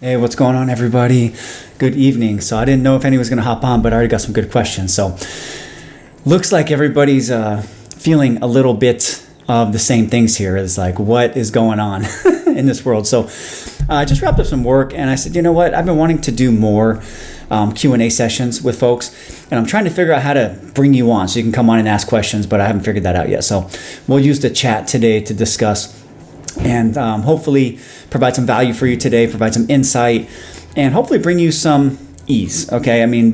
Hey, what's going on, everybody? Good evening. So I didn't know if anyone was going to hop on, but I already got some good questions. So looks like everybody's feeling a little bit of the same things here. It's like, what is going on in this world? So I just wrapped up some work and I said, you know what? I've been wanting to do more Q&A sessions with folks, and I'm trying to figure out how to bring you on so you can come on and ask questions, but I haven't figured that out yet. So we'll use the chat today to discuss and hopefully provide some value for you today, provide some insight, and hopefully bring you some ease. Okay, I mean,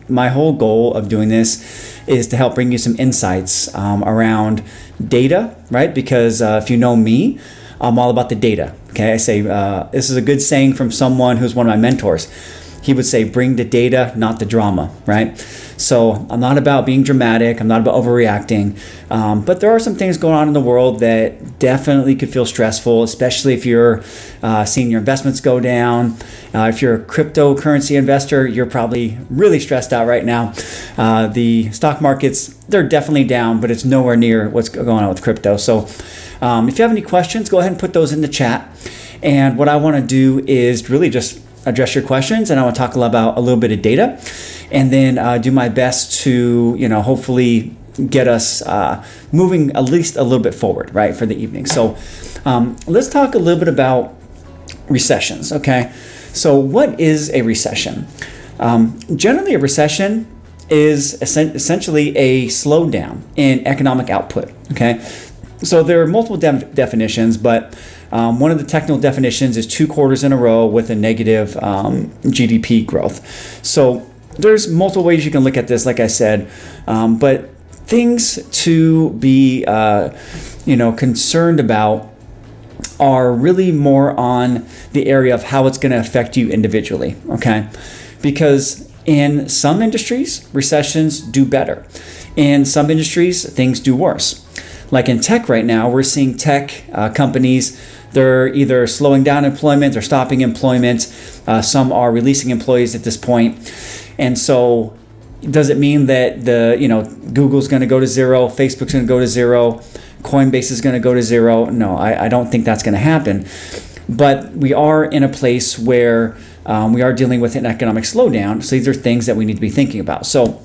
my whole goal of doing this is to help bring you some insights around data, right? Because if you know me, I'm all about the data. Okay, I say this is a good saying from someone who's one of my mentors. He would say, bring the data, not the drama, right? So I'm not about being dramatic. I'm not about overreacting. But there are some things going on in the world that definitely could feel stressful, especially if you're seeing your investments go down. If you're a cryptocurrency investor, you're probably really stressed out right now. The stock markets, they're definitely down, but it's nowhere near what's going on with crypto. So if you have any questions, go ahead and put those in the chat. And what I want to do is really just address your questions, and I want to talk about a little bit of data, and then do my best to, hopefully get us moving at least a little bit forward, right, for the evening. So let's talk a little bit about recessions, okay? So what is a recession? Generally, a recession is essentially a slowdown in economic output, okay? So there are multiple definitions, but one of the technical definitions is 2 quarters in a row with a negative GDP growth. So there's multiple ways you can look at this, like I said, but things to be concerned about are really more on the area of how it's going to affect you individually, okay? Because in some industries, recessions do better. In some industries, things do worse. Like in tech right now, we're seeing tech companies, they're either slowing down employment or stopping employment. Some are releasing employees at this point. And so does it mean that Google's going to go to zero, Facebook's going to go to zero, Coinbase is going to go to zero? No, I don't think that's going to happen. But we are in a place where we are dealing with an economic slowdown. So these are things that we need to be thinking about. So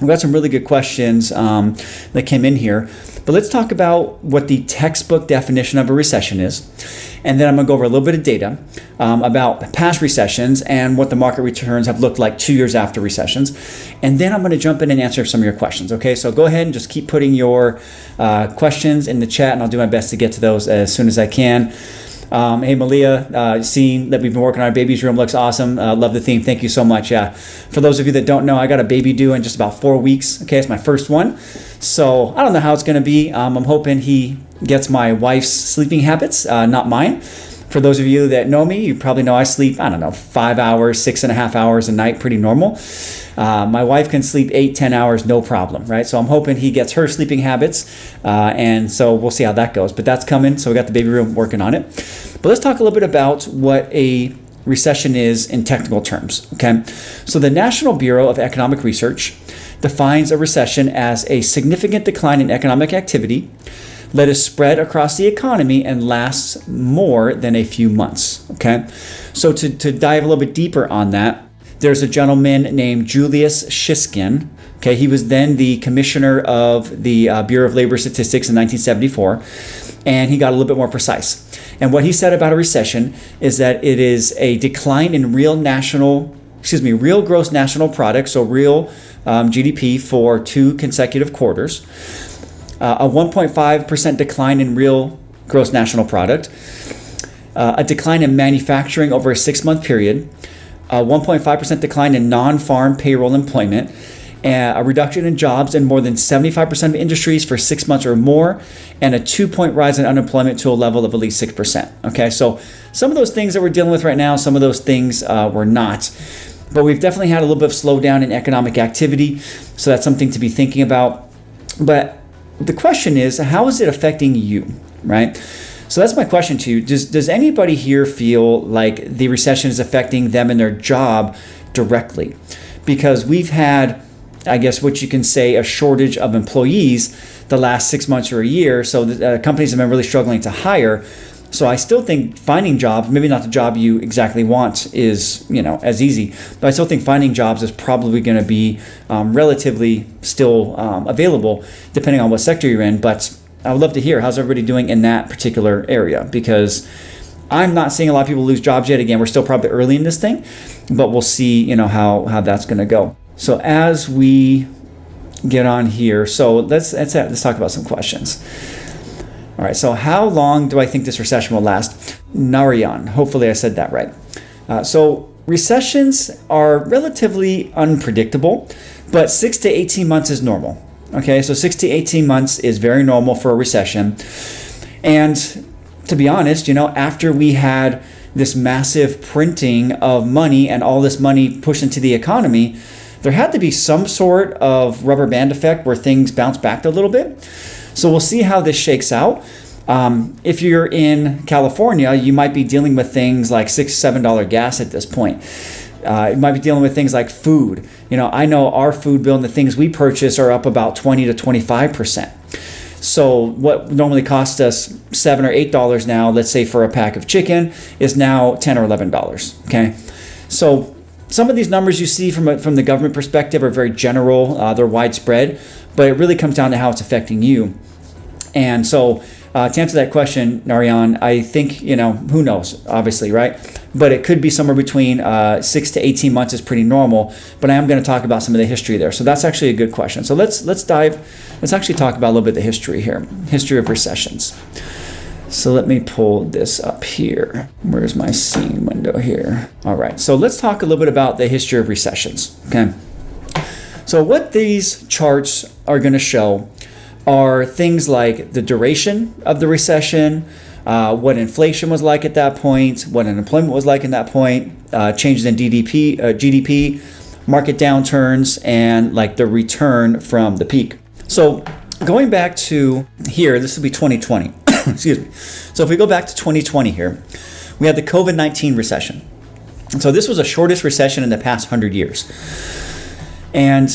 we've got some really good questions that came in here. But let's talk about what the textbook definition of a recession is. And then I'm going to go over a little bit of data about past recessions and what the market returns have looked like 2 years after recessions. And then I'm going to jump in and answer some of your questions. Okay, so go ahead and just keep putting your questions in the chat, and I'll do my best to get to those as soon as I can. Hey, Malia, seeing that we've been working on our baby's room looks awesome. Love the theme. Thank you so much. Yeah. For those of you that don't know, I got a baby due in just about 4 weeks. Okay, it's my first one. So I don't know how it's going to be. I'm hoping he gets my wife's sleeping habits, not mine. For those of you that know me, you probably know I sleep, 5 hours, 6.5 hours a night, pretty normal. My wife can sleep 8-10 hours, no problem, right? So I'm hoping he gets her sleeping habits, and so we'll see how that goes. But that's coming, so we got the baby room working on it. But let's talk a little bit about what a recession is in technical terms, okay? So the National Bureau of Economic Research defines a recession as a significant decline in economic activity that is spread across the economy and lasts more than a few months, okay? So to dive a little bit deeper on that, there's a gentleman named Julius Shiskin. Okay, he was then the commissioner of the Bureau of Labor Statistics in 1974, and he got a little bit more precise. And what he said about a recession is that it is a decline in real gross national product, so real GDP for 2 consecutive quarters, a 1.5% decline in real gross national product, a decline in manufacturing over a 6-month period, a 1.5% decline in non-farm payroll employment, a reduction in jobs in more than 75% of industries for 6 months or more, and a 2-point rise in unemployment to a level of at least 6%. Okay, so some of those things that we're dealing with right now, some of those things we're not. But we've definitely had a little bit of slowdown in economic activity, so that's something to be thinking about. But the question is, how is it affecting you, right? So that's my question to you. Does anybody here feel like the recession is affecting them and their job directly? Because we've had, I guess what you can say, a shortage of employees the last 6 months or a year. So the companies have been really struggling to hire. So I still think finding jobs, maybe not the job you exactly want is, as easy, but I still think finding jobs is probably going to be relatively still available depending on what sector you're in. But I would love to hear, how's everybody doing in that particular area? Because I'm not seeing a lot of people lose jobs yet. Again, we're still probably early in this thing, but we'll see, how that's going to go. So as we get on here, so let's talk about some questions. All right, so how long do I think this recession will last? Narayan, hopefully I said that right. So recessions are relatively unpredictable, but 6 to 18 months is normal. Okay, so 6 to 18 months is very normal for a recession. And to be honest, after we had this massive printing of money and all this money pushed into the economy, there had to be some sort of rubber band effect where things bounce back a little bit. So we'll see how this shakes out. If you're in California, you might be dealing with things like $6, $7 gas at this point. You might be dealing with things like food. I know our food bill and the things we purchase are up about 20 to 25%. So what normally cost us $7 or $8 now, let's say for a pack of chicken, is now $10 or $11. Okay, so some of these numbers you see from the government perspective are very general, they're widespread, but it really comes down to how it's affecting you. And so to answer that question, Narayan, I think, who knows, obviously, right? But it could be somewhere between 6 to 18 months is pretty normal, but I am going to talk about some of the history there. So that's actually a good question. So let's actually talk about a little bit of the history here, history of recessions. So let me pull this up here. Where's my scene window here? All right, so let's talk a little bit about the history of recessions, okay? So what these charts are going to show are things like the duration of the recession, what inflation was like at that point, what unemployment was like in that point, changes in GDP, market downturns, and like the return from the peak. So going back to here, this will be 2020. Excuse me. So if we go back to 2020 here, we had the COVID-19 recession. So this was the shortest recession in the past 100 years. And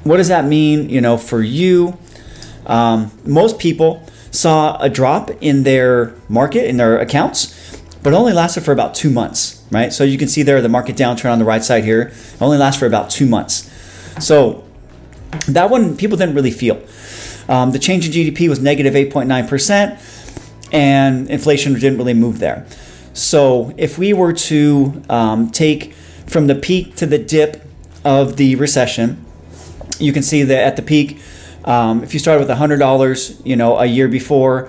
what does that mean, for you? Most people saw a drop in their market, in their accounts, but it only lasted for about 2 months, right? So you can see there the market downturn on the right side here only lasts for about 2 months. So that one people didn't really feel. The change in GDP was negative 8.9%, and inflation didn't really move there. So if we were to take from the peak to the dip of the recession, you can see that at the peak, if you started with $100, a year before,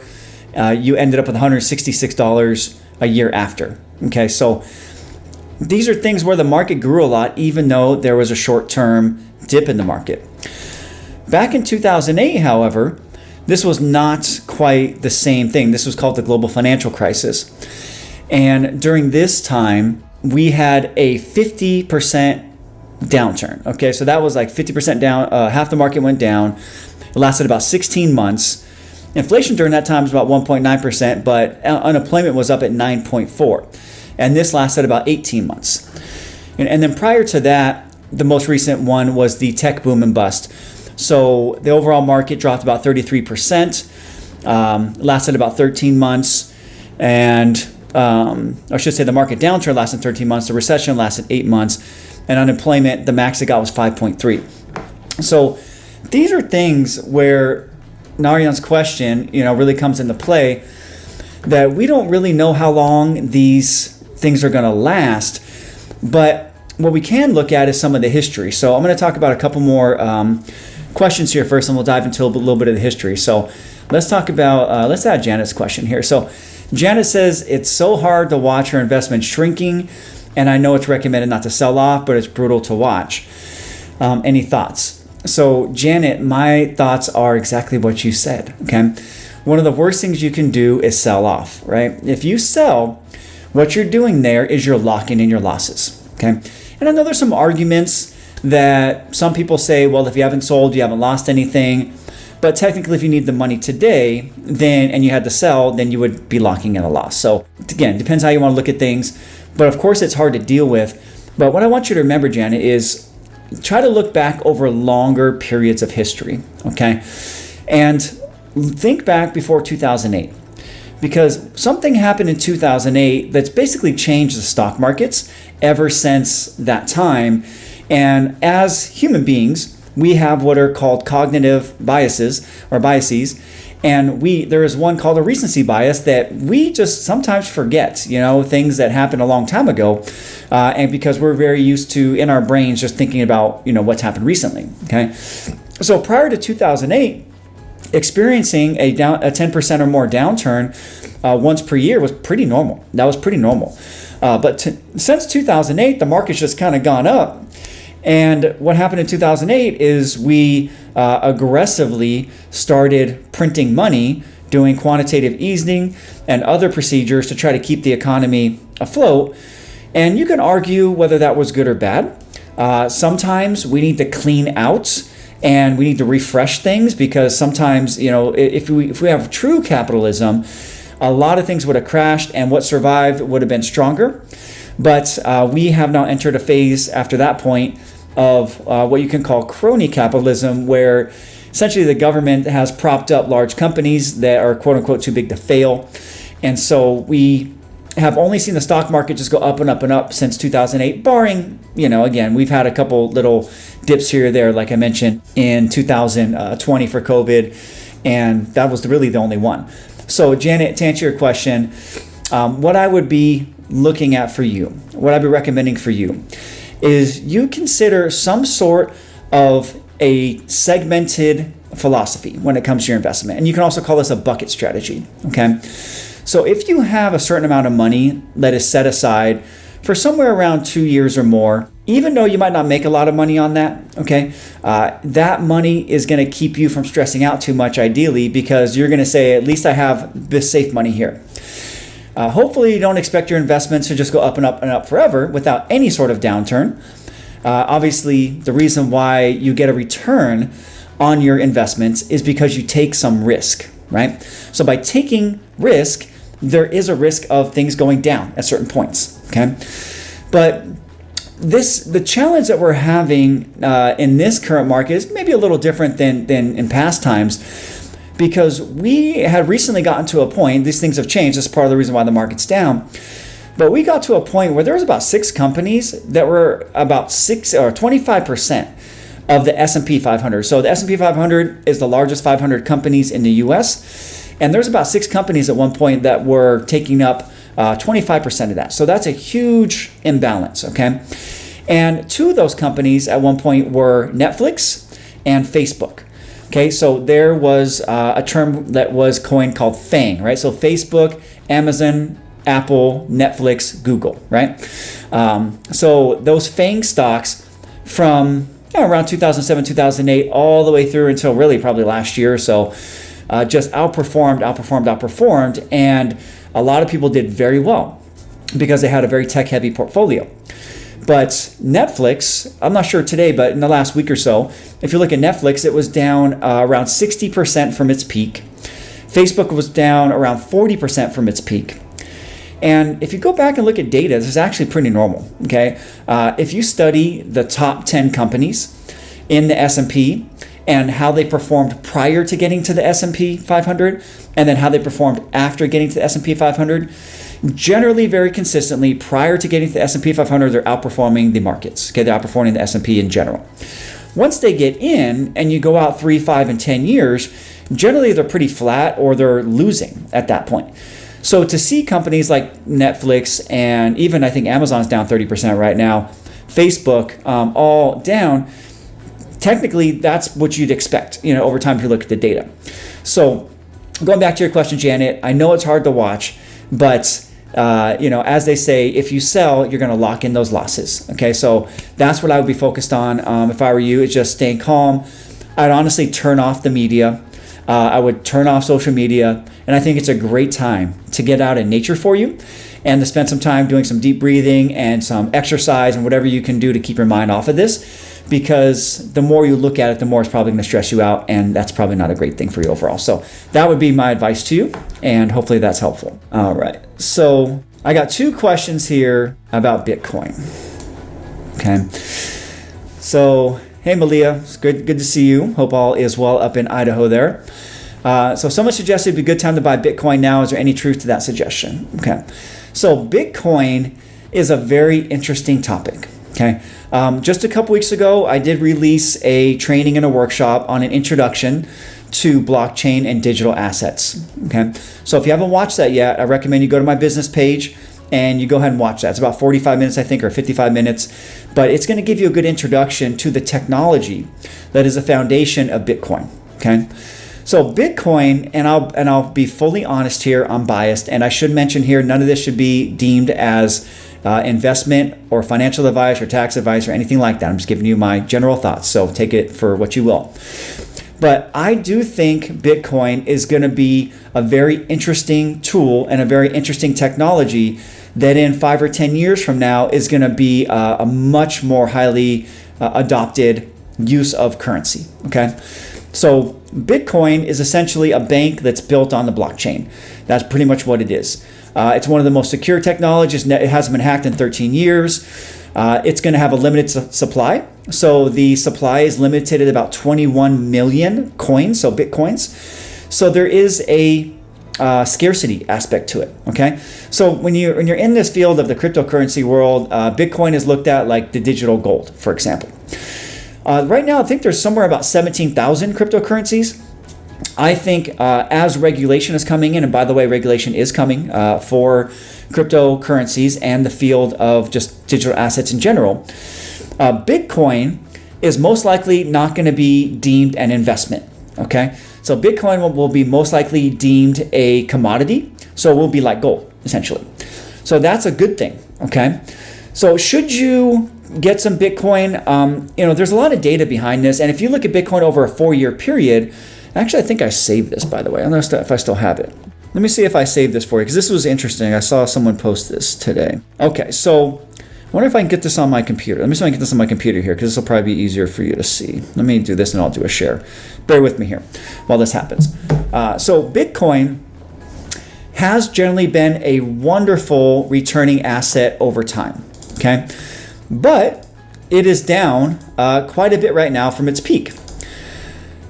you ended up with $166 a year after. Okay, so these are things where the market grew a lot, even though there was a short-term dip in the market. Back in 2008, however, this was not quite the same thing. This was called the global financial crisis. And during this time, we had a 50% downturn. Okay, so that was like 50% down, half the market went down. It lasted about 16 months. Inflation during that time was about 1.9%, but unemployment was up at 9.4%. And this lasted about 18 months. And then prior to that, the most recent one was the tech boom and bust. So the overall market dropped about 33%, lasted about 13 months, and I should say the market downturn lasted 13 months, the recession lasted 8 months, and unemployment, the max it got was 5.3. So these are things where Narayan's question, really comes into play, that we don't really know how long these things are going to last, but what we can look at is some of the history. So I'm going to talk about a couple more questions here first, and we'll dive into a little bit of the history. So let's talk about, let's add Janet's question here. So Janet says, it's so hard to watch her investment shrinking, and I know it's recommended not to sell off, but it's brutal to watch. Any thoughts? So Janet, my thoughts are exactly what you said, okay? One of the worst things you can do is sell off, right? If you sell, what you're doing there is you're locking in your losses, okay? And I know there's some arguments that some people say, well, if you haven't sold, you haven't lost anything. But technically, if you need the money today, then and you had to sell, then you would be locking in a loss. So again, depends how you want to look at things. But of course, it's hard to deal with. But what I want you to remember, Janet, is try to look back over longer periods of history, okay? And think back before 2008. because something happened in 2008 that's basically changed the stock markets ever since that time. And as human beings, we have what are called cognitive biases or biases. And there is one called a recency bias that we just sometimes forget, things that happened a long time ago. And because we're very used to, in our brains, just thinking about, what's happened recently. Okay. So prior to 2008, experiencing a 10% or more downturn once per year was pretty normal. That was pretty normal. But since 2008, the market's just kind of gone up. And what happened in 2008 is we aggressively started printing money, doing quantitative easing and other procedures to try to keep the economy afloat. And you can argue whether that was good or bad. Sometimes we need to clean out and we need to refresh things, because sometimes, if we have true capitalism, a lot of things would have crashed and what survived would have been stronger. But we have now entered a phase after that point of what you can call crony capitalism, where essentially the government has propped up large companies that are quote unquote too big to fail. And so we have only seen the stock market just go up and up and up since 2008, barring, again, we've had a couple little dips here or there, like I mentioned, in 2020 for COVID, and that was really the only one. So Janet, to answer your question, what I would be looking at for you, what I'd be recommending for you, is you consider some sort of a segmented philosophy when it comes to your investment. And you can also call this a bucket strategy, okay? So if you have a certain amount of money that is set aside for somewhere around 2 years or more, even though you might not make a lot of money on that, okay, that money is going to keep you from stressing out too much, ideally, because you're going to say, at least I have this safe money here. Hopefully you don't expect your investments to just go up and up and up forever without any sort of downturn. Obviously, the reason why you get a return on your investments is because you take some risk, right? So by taking risk, there is a risk of things going down at certain points, okay? But the challenge that we're having in this current market is maybe a little different than in past times, because we had recently gotten to a point, these things have changed, that's part of the reason why the market's down, but we got to a point where there was about 6 companies that were about 6 or 25% of the S&P 500. So the S&P 500 is the largest 500 companies in the US, and there's about 6 companies at one point that were taking up 25% of that. So that's a huge imbalance, okay? And 2 of those companies at one point were Netflix and Facebook. Okay, so there was a term that was coined called FANG, right? So Facebook, Amazon, Apple, Netflix, Google, right? So those FANG stocks from around 2007, 2008, all the way through until really probably last year or so, just outperformed, and a lot of people did very well because they had a very tech-heavy portfolio. But Netflix, I'm not sure today, but in the last week or so, if you look at Netflix, it was down around 60% from its peak. Facebook was down around 40% from its peak. And if you go back and look at data, this is actually pretty normal, okay? If you study the top 10 companies in the S&P and how they performed prior to getting to the S&P 500, and then how they performed after getting to the S&P 500, generally very consistently, prior to getting to the S&P 500, they're outperforming the markets. Okay, they're outperforming the S&P in general. Once they get in and you go out 3, 5, and 10 years, generally they're pretty flat or they're losing at that point. So to see companies like Netflix and even I think Amazon's down 30% right now, Facebook all down, technically that's what you'd expect, over time if you look at the data. So going back to your question, Janet, I know it's hard to watch, but as they say, if you sell, you're going to lock in those losses. Okay, so that's what I would be focused on. If I were you, is just staying calm. I'd honestly turn off the media. I would turn off social media, and I think it's a great time to get out in nature for you and to spend some time doing some deep breathing and some exercise and whatever you can do to keep your mind off of this, because the more you look at it, the more it's probably going to stress you out, and that's probably not a great thing for you overall. So that would be my advice to you, and hopefully that's helpful. All right, so I got 2 questions here about Bitcoin. Okay, so hey Malia, it's good to see you. Hope all is well up in Idaho there. So someone suggested it'd be a good time to buy Bitcoin now. Is there any truth to that suggestion? Okay. So Bitcoin is a very interesting topic. Okay. Just a couple weeks ago, I did release a training and a workshop on an introduction to blockchain and digital assets. Okay. So if you haven't watched that yet, I recommend you go to my business page and you go ahead and watch that. It's about 45 minutes, I think, or 55 minutes, but it's going to give you a good introduction to the technology that is a foundation of Bitcoin. Okay. So Bitcoin, and I'll be fully honest here, I'm biased, and I should mention here, none of this should be deemed as investment or financial advice or tax advice or anything like that. I'm just giving you my general thoughts, so take it for what you will. But I do think Bitcoin is going to be a very interesting tool and a very interesting technology that in 5 or 10 years from now is going to be a much more highly adopted use of currency. Okay. So Bitcoin is essentially a bank that's built on the blockchain. That's pretty much what it is. It's one of the most secure technologies. It hasn't been hacked in 13 years. It's going to have a limited supply. So the supply is limited at about 21 million coins, so Bitcoins. So there is a scarcity aspect to it. Okay. So when you're in this field of the cryptocurrency world, Bitcoin is looked at like the digital gold, for example. Right now, I think there's somewhere about 17,000 cryptocurrencies. I think as regulation is coming in, and by the way, regulation is coming for cryptocurrencies and the field of just digital assets in general, Bitcoin is most likely not going to be deemed an investment. Okay, so Bitcoin will be most likely deemed a commodity, so it will be like gold essentially. So that's a good thing. Okay, so should you get some Bitcoin? There's a lot of data behind this, and if you look at Bitcoin over a 4-year period, actually I think I saved this, by the way. I don't know if I still have it. Let me see if I saved this for you, because this was interesting. I saw someone post this today. Okay, so I wonder if I can get this on my computer. Let me see if I can get this on my computer here, because this will probably be easier for you to see. Let me do this and I'll do a share. Bear with me here while this happens. So Bitcoin has generally been a wonderful returning asset over time. Okay, but it is down quite a bit right now from its peak.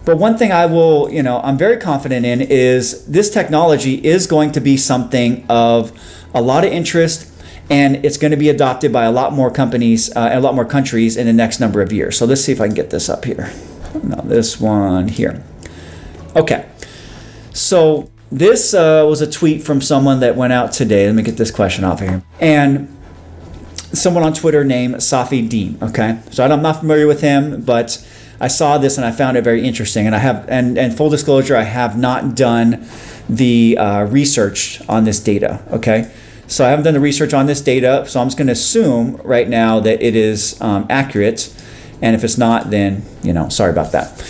But one thing I'm very confident in is this technology is going to be something of a lot of interest, and it's going to be adopted by a lot more companies and a lot more countries in the next number of years. So let's see if I can get this up here. No, this one here. Okay. So this was a tweet from someone that went out today. Let me get this question off of here. And someone on Twitter named Safi Dean. Okay. So I'm not familiar with him, but I saw this and I found it very interesting. And I have, and full disclosure, I have not done the research on this data. Okay. So I haven't done the research on this data. So I'm just going to assume right now that it is accurate. And if it's not, then, sorry about that.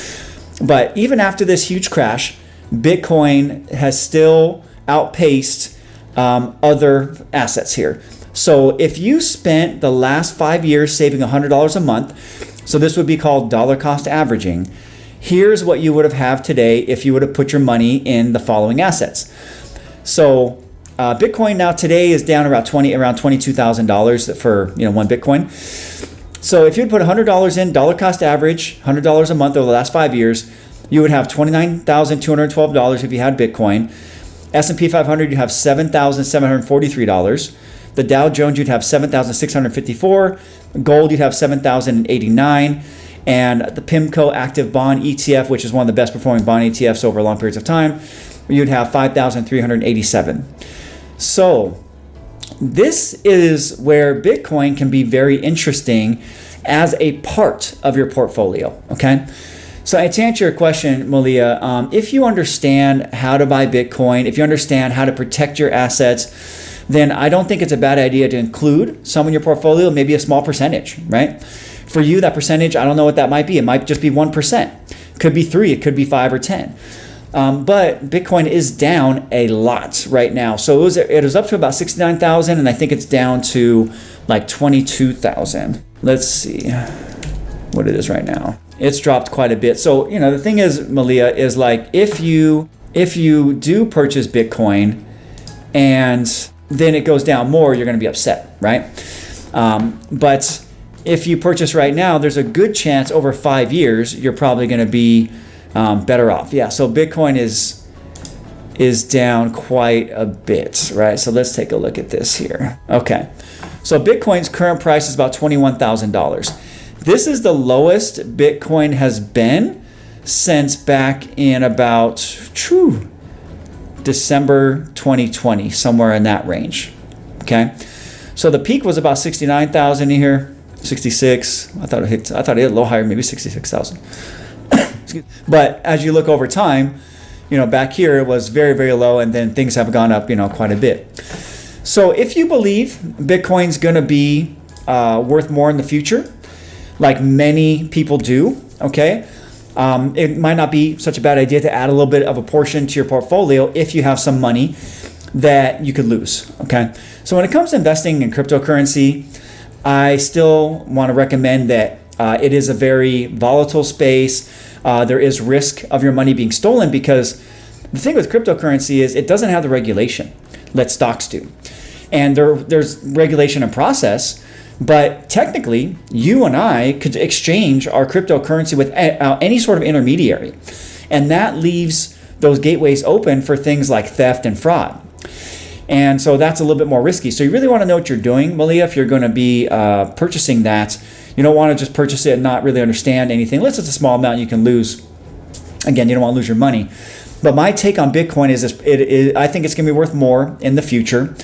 But even after this huge crash, Bitcoin has still outpaced other assets here. So if you spent the last 5 years saving $100 a month, so this would be called dollar cost averaging, here's what you would have today if you would have put your money in the following assets. So Bitcoin now today is down around $22,000 for one Bitcoin. So if you'd put $100 in dollar cost average, $100 a month over the last 5 years, you would have $29,212 if you had Bitcoin. S&P 500, you'd have $7,743. The Dow Jones, you'd have $7,654. Gold, you'd have $7,089. And the PIMCO Active Bond ETF, which is one of the best performing bond ETFs over long periods of time, you'd have $5,387. So this is where Bitcoin can be very interesting as a part of your portfolio, okay? So to answer your question, Malia, if you understand how to buy Bitcoin, if you understand how to protect your assets, then I don't think it's a bad idea to include some in your portfolio, maybe a small percentage, right? For you, that percentage, I don't know what that might be. It might just be 1%. It could be 3, it could be 5 or 10. But Bitcoin is down a lot right now. So it was up to about 69,000, and I think it's down to like 22,000. Let's see what it is right now. It's dropped quite a bit. So, the thing is, Malia, is like if you do purchase Bitcoin and then it goes down more, you're going to be upset, right? But if you purchase right now, there's a good chance over 5 years you're probably going to be better off. Yeah, so Bitcoin is down quite a bit, right? So let's take a look at this here. Okay, so Bitcoin's current price is about $21,000. This is the lowest Bitcoin has been since back in about December 2020, somewhere in that range. Okay, so the peak was about 69,000 here, 66. I thought it hit a little higher, maybe 66,000. But as you look over time, back here it was very, very low, and then things have gone up, quite a bit. So if you believe Bitcoin's going to be worth more in the future, like many people do, okay, it might not be such a bad idea to add a little bit of a portion to your portfolio if you have some money that you could lose, okay? So when it comes to investing in cryptocurrency, I still want to recommend that it is a very volatile space. There is risk of your money being stolen, because the thing with cryptocurrency is it doesn't have the regulation that stocks do. And there's regulation and process, but technically you and I could exchange our cryptocurrency with any sort of intermediary. And that leaves those gateways open for things like theft and fraud. And so that's a little bit more risky. So you really want to know what you're doing, Malia, if you're going to be purchasing that. You don't want to just purchase it and not really understand anything. Unless it's a small amount you can lose. Again, you don't want to lose your money. But my take on Bitcoin is I think it's going to be worth more in the future.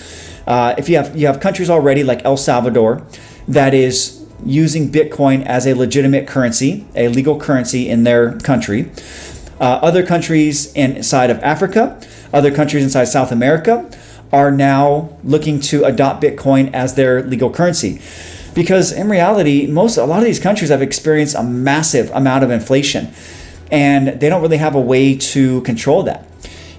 If you have countries already like El Salvador that is using Bitcoin as a legitimate currency, a legal currency in their country. Other countries inside of Africa, other countries inside South America are now looking to adopt Bitcoin as their legal currency. Because in reality, a lot of these countries have experienced a massive amount of inflation, and they don't really have a way to control that.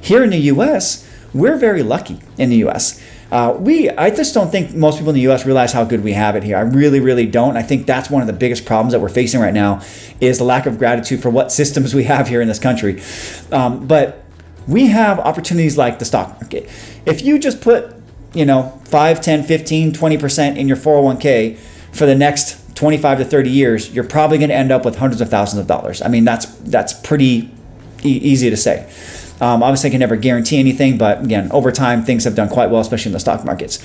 Here in the US, we're very lucky in the US. I just don't think most people in the US realize how good we have it here. I really, really don't. I think that's one of the biggest problems that we're facing right now is the lack of gratitude for what systems we have here in this country. But we have opportunities like the stock market. If you just put 5, 10, 15, 20% in your 401k for the next 25 to 30 years, you're probably going to end up with hundreds of thousands of dollars. I mean, that's pretty easy to say. Obviously, I can never guarantee anything, but again, over time, things have done quite well, especially in the stock markets.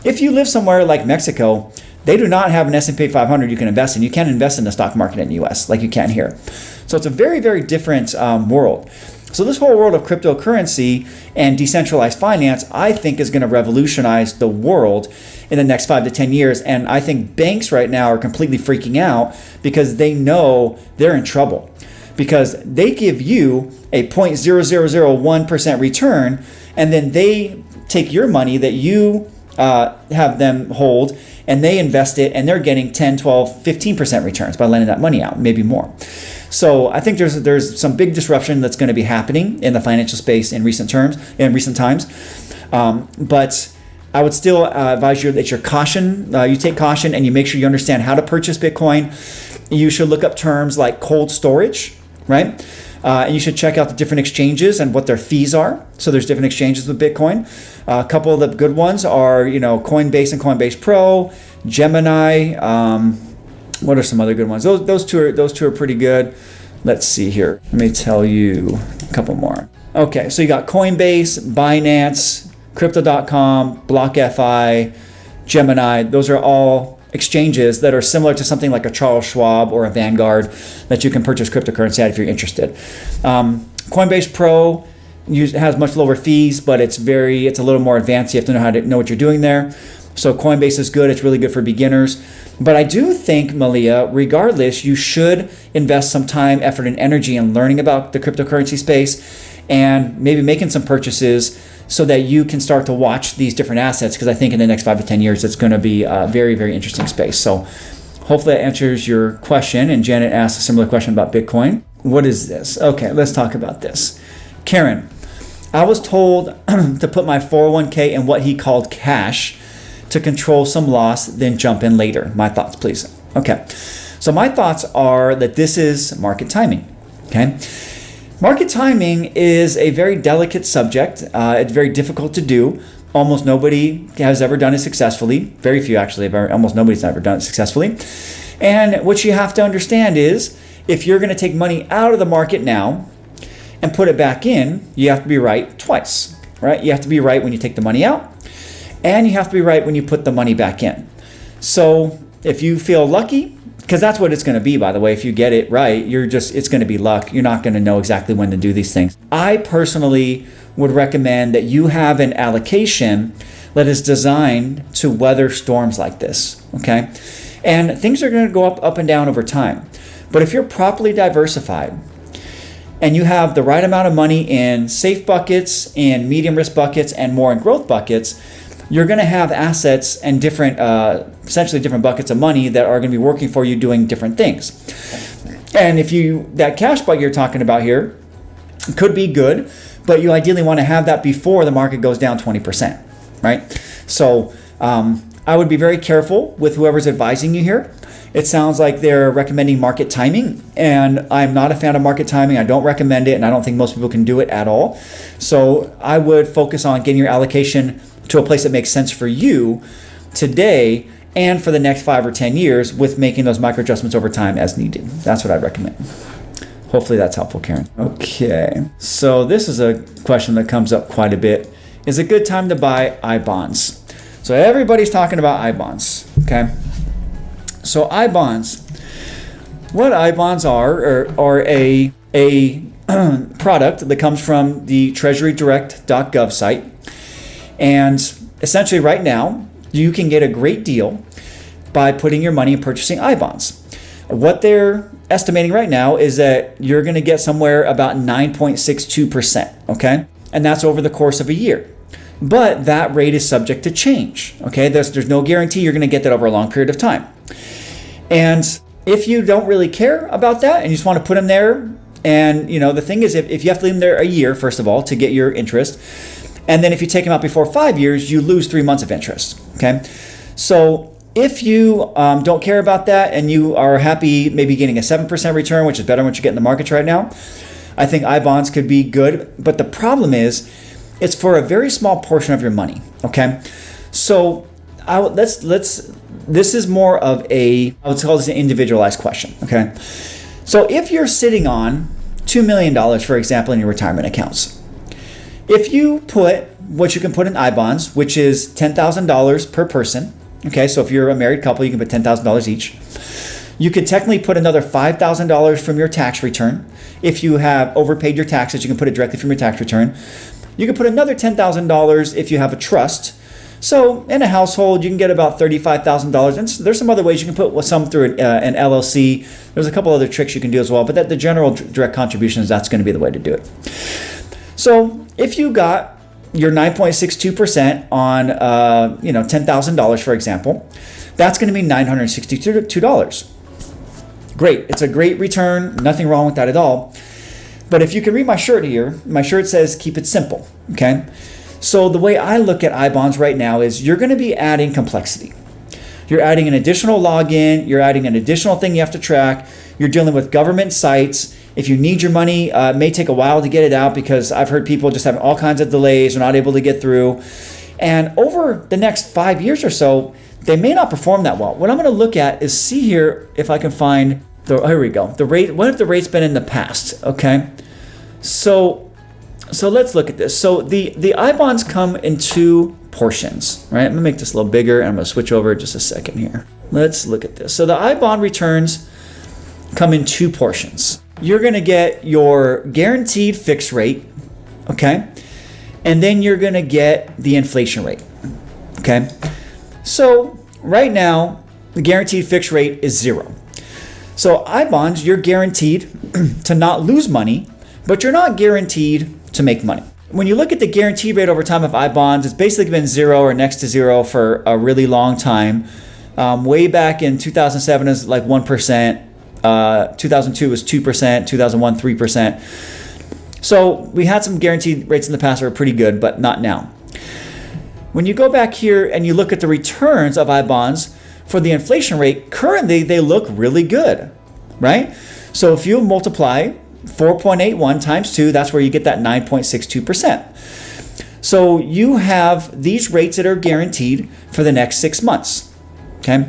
If you live somewhere like Mexico, they do not have an S&P 500 you can invest in. You can't invest in the stock market in the US like you can here. So it's a very, very different world. So this whole world of cryptocurrency and decentralized finance, I think, is going to revolutionize the world in the next 5 to 10 years. And I think banks right now are completely freaking out because they know they're in trouble. Because they give you a 0.0001% return, and then they take your money that you have them hold, and they invest it, and they're getting 10, 12, 15% returns by lending that money out, maybe more. So I think there's some big disruption that's going to be happening in the financial space in recent times. But I would still advise you that you take caution and you make sure you understand how to purchase Bitcoin. You should look up terms like cold storage, right? And you should check out the different exchanges and what their fees are. So there's different exchanges with Bitcoin. A couple of the good ones are, Coinbase and Coinbase Pro, Gemini. What are some other good ones? Those two are pretty good. Let's see here. Let me tell you a couple more. Okay, so you got Coinbase, Binance, Crypto.com, BlockFi, Gemini. Those are all exchanges that are similar to something like a Charles Schwab or a Vanguard that you can purchase cryptocurrency at if you're interested. Coinbase Pro has much lower fees, but it's a little more advanced. You have to know what you're doing there. So Coinbase is good. It's really good for beginners. But I do think, Malia, regardless, you should invest some time, effort, and energy in learning about the cryptocurrency space and maybe making some purchases so that you can start to watch these different assets, because I think in the next 5 to 10 years, it's going to be a very, very interesting space. So hopefully that answers your question. And Janet asked a similar question about Bitcoin. What is this? Okay, let's talk about this. Karen, I was told to put my 401k in what he called cash to control some loss, then jump in later. My thoughts, please. Okay, so my thoughts are that this is market timing, okay? Market timing is a very delicate subject. It's very difficult to do. Almost nobody has ever done it successfully. Very few, actually. Almost nobody's ever done it successfully. And what you have to understand is if you're going to take money out of the market now and put it back in, you have to be right twice, right? You have to be right when you take the money out, and you have to be right when you put the money back in. So if you feel lucky, because that's what it's going to be, by the way, if you get it right, it's going to be luck. You're not going to know exactly when to do these things. I personally would recommend that you have an allocation that is designed to weather storms like this, okay? And things are going to go up and down over time. But if you're properly diversified and you have the right amount of money in safe buckets, in medium risk buckets, and more in growth buckets, you're going to have assets and different, essentially different buckets of money that are going to be working for you doing different things. And that cash bucket you're talking about here could be good, but you ideally want to have that before the market goes down 20%, right? So I would be very careful with whoever's advising you here. It sounds like they're recommending market timing, and I'm not a fan of market timing. I don't recommend it, and I don't think most people can do it at all. So I would focus on getting your allocation to a place that makes sense for you today and for the next 5 or 10 years, with making those micro adjustments over time as needed. That's what I'd recommend. Hopefully that's helpful, Karen. Okay, so this is a question that comes up quite a bit. Is it a good time to buy I-bonds? So everybody's talking about I-bonds, okay? So I-bonds, what I-bonds are a product that comes from the treasurydirect.gov site. And essentially right now, you can get a great deal by putting your money and purchasing I-bonds. What they're estimating right now is that you're going to get somewhere about 9.62%, okay? And that's over the course of a year. But that rate is subject to change, okay? There's no guarantee you're going to get that over a long period of time. And if you don't really care about that and you just want to put them there, and the thing is, if you have to leave them there a year, first of all, to get your interest, and then if you take them out before 5 years, you lose 3 months of interest, okay? So if you don't care about that and you are happy maybe getting a 7% return, which is better than what you get in the markets right now, I think I-bonds could be good. But the problem is, it's for a very small portion of your money, okay? So this is more of I would call this an individualized question, okay? So if you're sitting on $2 million, for example, in your retirement accounts, if you put what you can put in I-bonds, which is $10,000 per person, okay? So if you're a married couple, you can put $10,000 each. You could technically put another $5,000 from your tax return. If you have overpaid your taxes, you can put it directly from your tax return. You can put another $10,000 if you have a trust. So in a household, you can get about $35,000. And there's some other ways you can put some through an LLC. There's a couple other tricks you can do as well, but the general direct contributions, that's going to be the way to do it. So if you got your 9.62% on $10,000, for example, that's going to be $962. Great. It's a great return. Nothing wrong with that at all. But if you can read my shirt here, my shirt says keep it simple, okay? So the way I look at I-bonds right now is you're going to be adding complexity. You're adding an additional login. You're adding an additional thing you have to track. You're dealing with government sites. If you need your money, it may take a while to get it out because I've heard people just having all kinds of delays. They're not able to get through. And over the next 5 years or so, they may not perform that well. What I'm going to look at is see here if I can find here we go. The rate. What have the rates been in the past? Okay. So let's look at this. So the I-bonds come in 2 portions, right? I'm going to make this a little bigger and I'm going to switch over just a second here. Let's look at this. So the I-bond returns come in 2 portions. You're going to get your guaranteed fixed rate, okay? And then you're going to get the inflation rate, okay? So right now, the guaranteed fixed rate is 0. So I-bonds, you're guaranteed to not lose money, but you're not guaranteed to make money. When you look at the guaranteed rate over time of I-bonds, it's basically been 0 or next to 0 for a really long time. Way back in 2007, it was like 1%. 2002 was 2%. 2001, 3%. So we had some guaranteed rates in the past that were pretty good, but not now. When you go back here and you look at the returns of I-bonds for the inflation rate, currently they look really good, right? So if you multiply 4.81 times 2, that's where you get that 9.62%. So you have these rates that are guaranteed for the next 6 months, okay?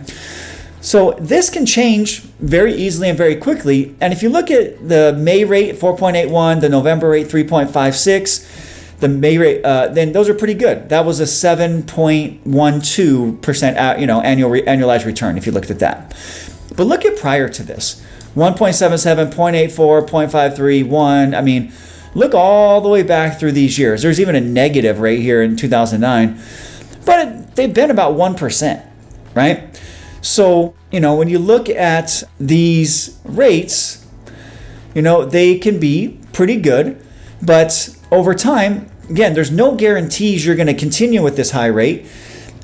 So this can change very easily and very quickly. And if you look at the May rate, 4.81, the November rate, 3.56, the May rate, then those are pretty good. That was a 7.12% annualized return if you looked at that. But look at prior to this, 1.77, 0.84, 0.53, 1. I mean, look all the way back through these years. There's even a negative rate here in 2009, but they've been about 1%, right? So, when you look at these rates, they can be pretty good, but over time, again, there's no guarantees you're going to continue with this high rate.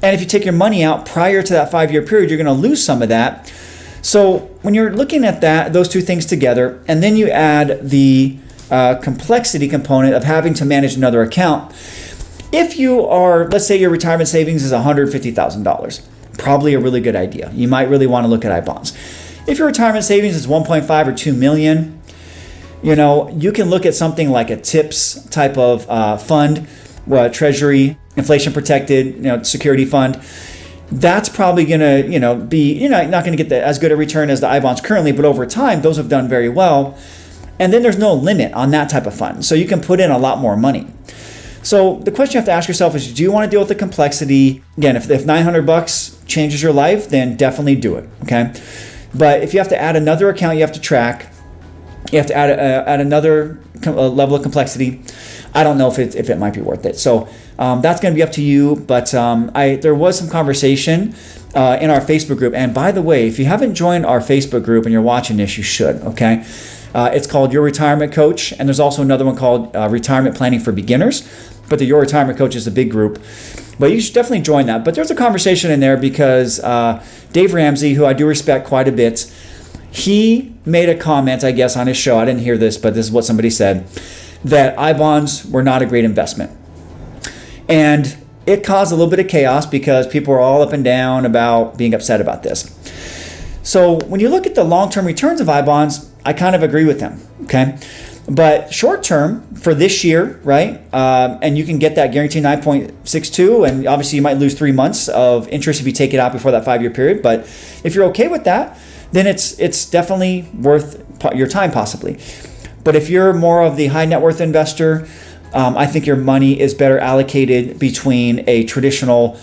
And if you take your money out prior to that 5-year period, you're going to lose some of that. So when you're looking at those two things together, and then you add the complexity component of having to manage another account, if you are, let's say your retirement savings is $150,000, probably a really good idea. You might really want to look at iBonds. If your retirement savings is 1.5 or 2 million, you can look at something like a TIPS type of fund, Treasury, inflation protected, security fund. That's probably going to, be, not going to get as good a return as the iBonds currently, but over time, those have done very well. And then there's no limit on that type of fund. So you can put in a lot more money. So the question you have to ask yourself is, do you want to deal with the complexity? Again, if $900 changes your life, then definitely do it, okay? But if you have to add another account you have to track, you have to add another level of complexity, I don't know if it might be worth it. So that's going to be up to you. But there was some conversation in our Facebook group. And by the way, if you haven't joined our Facebook group and you're watching this, you should, okay? It's called Your Retirement Coach. And there's also another one called Retirement Planning for Beginners. But the Your Retirement Coach is a big group. But you should definitely join that. But there's a conversation in there because Dave Ramsey, who I do respect quite a bit, he made a comment, I guess, on his show. I didn't hear this, but this is what somebody said, that iBonds were not a great investment. And it caused a little bit of chaos because people were all up and down about being upset about this. So when you look at the long-term returns of iBonds, I kind of agree with them, okay? But short-term for this year, right, and you can get that guaranteed 9.62, and obviously you might lose 3 months of interest if you take it out before that 5-year period. But if you're okay with that, then it's definitely worth your time possibly. But if you're more of the high net worth investor, I think your money is better allocated between a traditional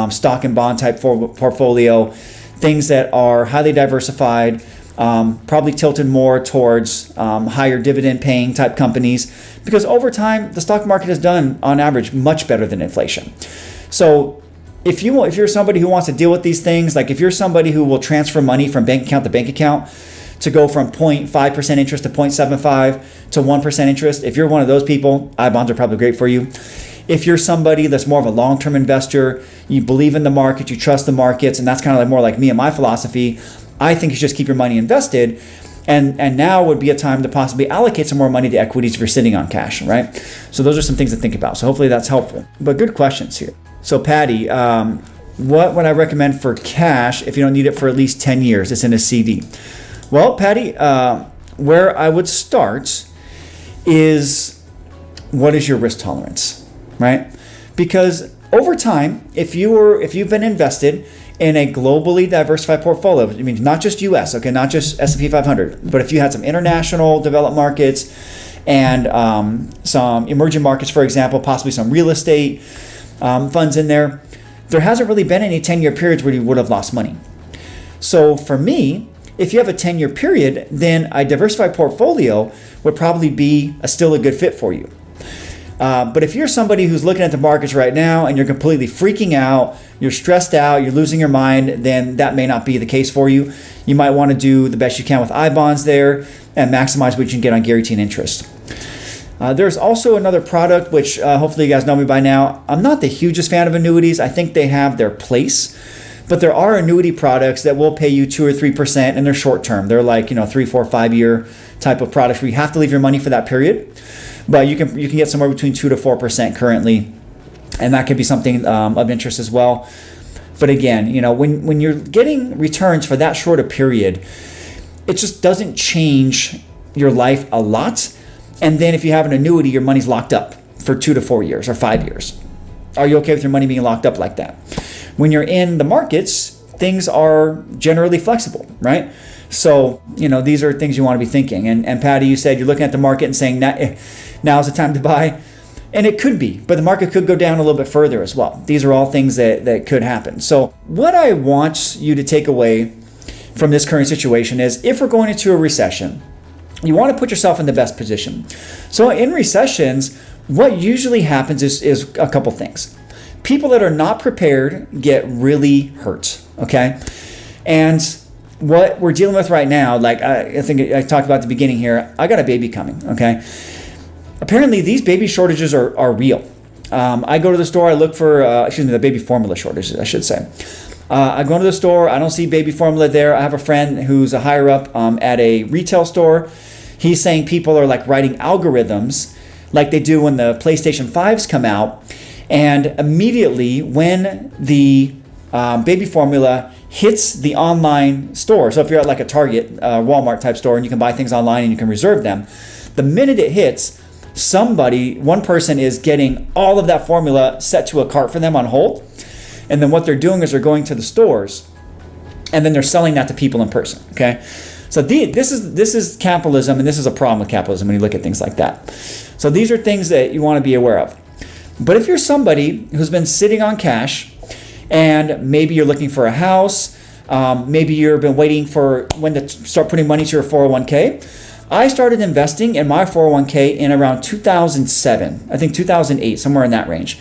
stock and bond type portfolio, things that are highly diversified, probably tilted more towards higher dividend paying type companies, because over time the stock market has done on average much better than inflation. So if you're somebody who wants to deal with these things, like if you're somebody who will transfer money from bank account to bank account to go from 0.5% interest to 0.75 to 1% interest, if you're one of those people, iBonds are probably great for you. If you're somebody that's more of a long-term investor, you believe in the market, you trust the markets, and that's kind of like more like me and my philosophy, I think you should just keep your money invested. And now would be a time to possibly allocate some more money to equities if you're sitting on cash, right? So those are some things to think about. So hopefully that's helpful. But good questions here. So Patty, what would I recommend for cash if you don't need it for at least 10 years? It's in a CD. Well, Patty, where I would start is, what is your risk tolerance, right? Because over time, if you've been invested in a globally diversified portfolio, I mean, not just U.S., okay, not just S&P 500, but if you had some international developed markets and some emerging markets, for example, possibly some real estate funds in there, there hasn't really been any 10-year periods where you would have lost money. So for me, if you have a 10-year period, then a diversified portfolio would probably be still a good fit for you. But if you're somebody who's looking at the markets right now and you're completely freaking out, you're stressed out, you're losing your mind, then that may not be the case for you. You might want to do the best you can with iBonds there and maximize what you can get on guaranteed interest. There's also another product, which hopefully you guys know me by now. I'm not the hugest fan of annuities. I think they have their place. But there are annuity products that will pay you 2 or 3%, and they're short term. They're like 3, 4, 5 year type of products where you have to leave your money for that period. But you can get somewhere between 2 to 4% currently, and that could be something of interest as well. But again, when you're getting returns for that short a period, it just doesn't change your life a lot. And then if you have an annuity, your money's locked up for 2 to 4 years or 5 years. Are you okay with your money being locked up like that? When you're in the markets, things are generally flexible, right? So, these are things you want to be thinking. And Patty, you said you're looking at the market and saying now's the time to buy. And it could be, but the market could go down a little bit further as well. These are all things that could happen. So what I want you to take away from this current situation is, if we're going into a recession, you want to put yourself in the best position. So in recessions, what usually happens is a couple things. People that are not prepared get really hurt, okay? And what we're dealing with right now, like I think I talked about at the beginning here, I got a baby coming, okay? Apparently, these baby shortages are real. I go to the store, I look for, the baby formula shortages, I should say. I go to the store, I don't see baby formula there. I have a friend who's a higher up at a retail store. He's saying people are like writing algorithms like they do when the PlayStation 5s come out. And immediately when the baby formula hits the online store, so if you're at like a Target, Walmart type store, and you can buy things online and you can reserve them, the minute it hits, one person is getting all of that formula set to a cart for them on hold. And then what they're doing is they're going to the stores and then they're selling that to people in person, okay? So this is capitalism, and this is a problem with capitalism when you look at things like that. So these are things that you want to be aware of. But if you're somebody who's been sitting on cash, and maybe you're looking for a house, maybe you've been waiting for when to start putting money to your 401k. I started investing in my 401k in around 2007, I think 2008, somewhere in that range.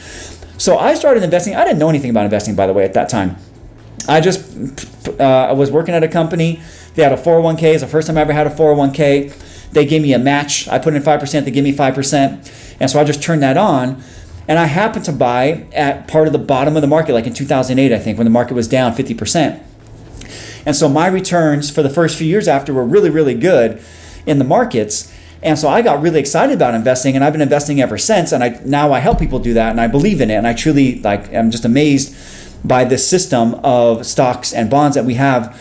So I started investing. I didn't know anything about investing, by the way, at that time. I was working at a company. They had a 401k. It's the first time I ever had a 401k. They gave me a match. I put in 5%, they gave me 5%. And so I just turned that on. And I happened to buy at part of the bottom of the market, like in 2008, I think, when the market was down 50%. And so my returns for the first few years after were really, really good in the markets. And so I got really excited about investing, and I've been investing ever since. And now I help people do that, and I believe in it. And I truly I'm just amazed by this system of stocks and bonds that we have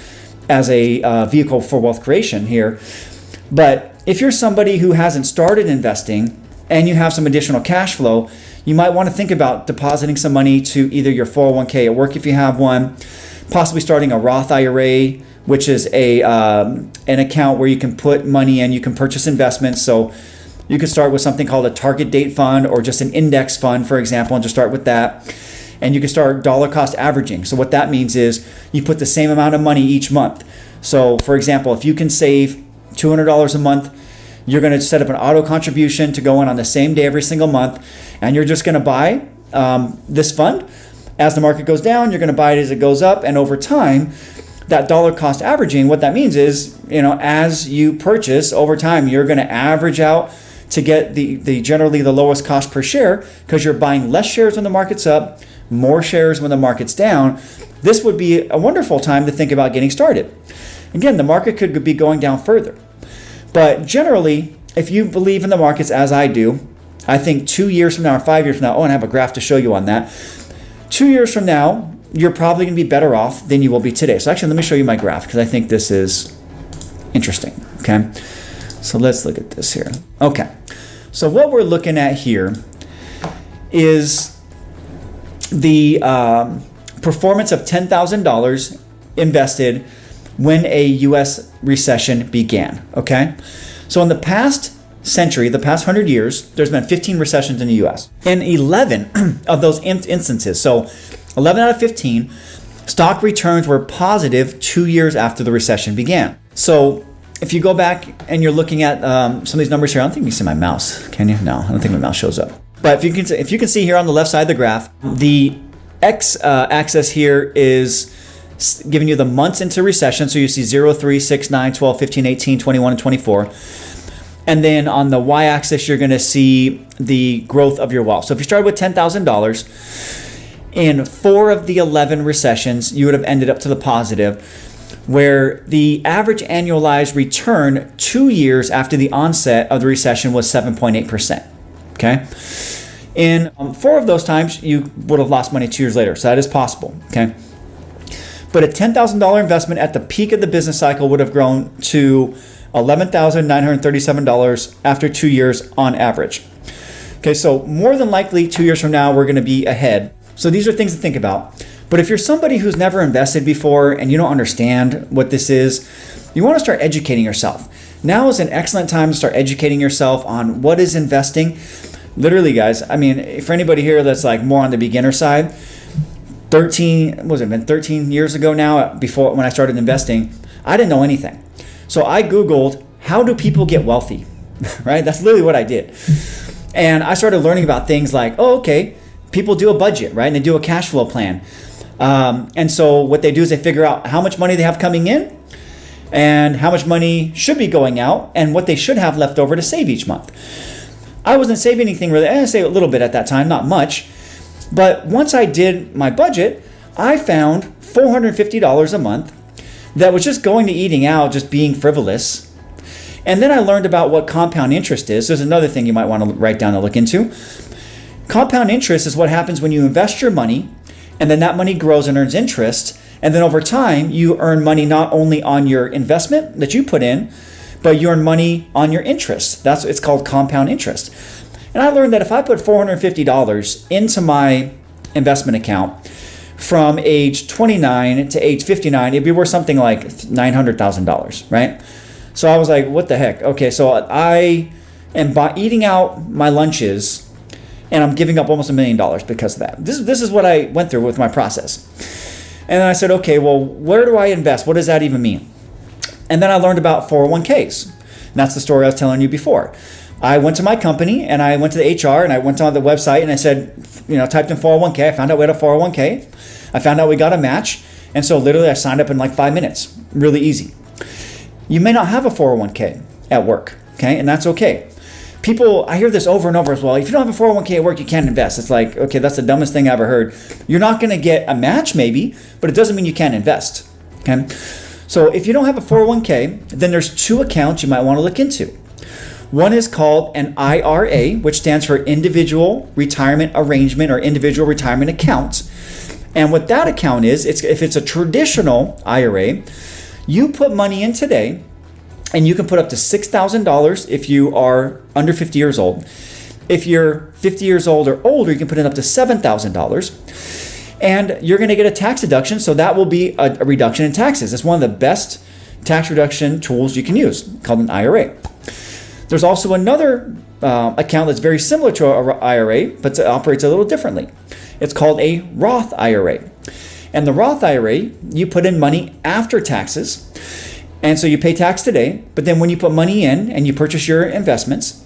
as a vehicle for wealth creation here. But if you're somebody who hasn't started investing and you have some additional cash flow, you might want to think about depositing some money to either your 401k at work if you have one, possibly starting a Roth IRA, which is an account where you can put money in, you can purchase investments. So you could start with something called a target date fund or just an index fund, for example, and just start with that. And you can start dollar cost averaging. So what that means is you put the same amount of money each month. So for example, if you can save $200 a month, you're going to set up an auto contribution to go in on the same day every single month, and you're just going to buy this fund. As the market goes down, you're going to buy it as it goes up, and over time, that dollar cost averaging, what that means is, as you purchase over time, you're going to average out to get the generally the lowest cost per share, because you're buying less shares when the market's up, more shares when the market's down. This would be a wonderful time to think about getting started. Again, the market could be going down further. But generally, if you believe in the markets as I do, I think 2 years from now or 5 years from now, and I have a graph to show you on that. 2 years from now, you're probably going to be better off than you will be today. So actually, let me show you my graph, because I think this is interesting, okay? So let's look at this here. Okay, so what we're looking at here is the performance of $10,000 invested when a U.S. recession began, okay? So in the past century, the past 100 years, there's been 15 recessions in the U.S. In 11 of those instances, so 11 out of 15, stock returns were positive 2 years after the recession began. So if you go back and you're looking at some of these numbers here, I don't think you can see my mouse, can you? No, I don't think my mouse shows up. But if you can see here on the left side of the graph, the x-axis here is giving you the months into recession. So you see 0, 3, 6, 9, 12, 15, 18, 21, and 24. And then on the y-axis, you're going to see the growth of your wealth. So if you started with $10,000, in 4 of the 11 recessions, you would have ended up to the positive, where the average annualized return 2 years after the onset of the recession was 7.8%. Okay? In 4 of those times, you would have lost money 2 years later. So that is possible. Okay? But a $10,000 investment at the peak of the business cycle would have grown to $11,937 after 2 years on average. Okay, so more than likely 2 years from now, we're going to be ahead. So these are things to think about. But if you're somebody who's never invested before and you don't understand what this is, you want to start educating yourself. Now is an excellent time to start educating yourself on what is investing. Literally, guys, I mean, for anybody here that's like more on the beginner side, 13 years ago now, before when I started investing, I didn't know anything. So I Googled, how do people get wealthy? Right? That's literally what I did. And I started learning about things like, people do a budget, right? And they do a cash flow plan. And so what they do is they figure out how much money they have coming in and how much money should be going out and what they should have left over to save each month. I wasn't saving anything really. I saved a little bit at that time, not much. But once I did my budget, I found $450 a month that was just going to eating out, just being frivolous. And then I learned about what compound interest is. There's another thing you might want to write down and look into. Compound interest is what happens when you invest your money and then that money grows and earns interest. And then over time, you earn money not only on your investment that you put in, but you earn money on your interest. It's called compound interest. And I learned that if I put $450 into my investment account from age 29 to age 59, it'd be worth something like $900,000, right? So I was like, what the heck? Okay, so I am eating out my lunches and I'm giving up almost $1 million because of that. This is what I went through with my process. And then I said, okay, well, where do I invest? What does that even mean? And then I learned about 401ks. And that's the story I was telling you before. I went to my company and I went to the HR and I went on the website and I said, typed in 401k. I found out we had a 401k. I found out we got a match. And so literally I signed up in like 5 minutes. Really easy. You may not have a 401k at work, okay? And that's okay. I hear this over and over as well. If you don't have a 401k at work, you can't invest. It's like, okay, that's the dumbest thing I ever heard. You're not going to get a match maybe, but it doesn't mean you can't invest, okay? So if you don't have a 401k, then there's 2 accounts you might want to look into. One is called an IRA, which stands for Individual Retirement Arrangement or Individual Retirement Account. And what that account is, if it's a traditional IRA, you put money in today, and you can put up to $6,000 if you are under 50 years old. If you're 50 years old or older, you can put in up to $7,000. And you're going to get a tax deduction, so that will be a reduction in taxes. It's one of the best tax reduction tools you can use, called an IRA. There's also another account that's very similar to an IRA, but it operates a little differently. It's called a Roth IRA. And the Roth IRA, you put in money after taxes. And so you pay tax today, but then when you put money in and you purchase your investments,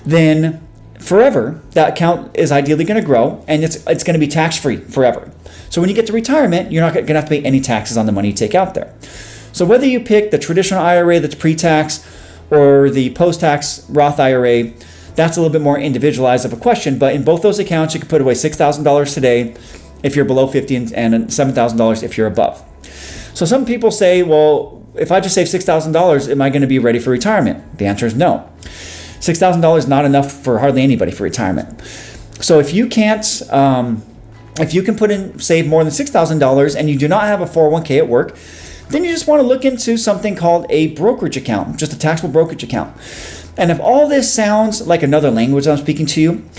then forever, that account is ideally going to grow and it's going to be tax-free forever. So when you get to retirement, you're not going to have to pay any taxes on the money you take out there. So whether you pick the traditional IRA that's pre-tax or the post-tax Roth IRA, that's a little bit more individualized of a question, but in both those accounts, you can put away $6,000 today if you're below 50 and $7,000 if you're above. So some people say, well, if I just save $6,000, am I going to be ready for retirement? The answer is no. $6,000 is not enough for hardly anybody for retirement. So if you can't, if you can save more than $6,000 and you do not have a 401k at work, then you just want to look into something called a brokerage account, just a taxable brokerage account. And if all this sounds like another language I'm speaking to you,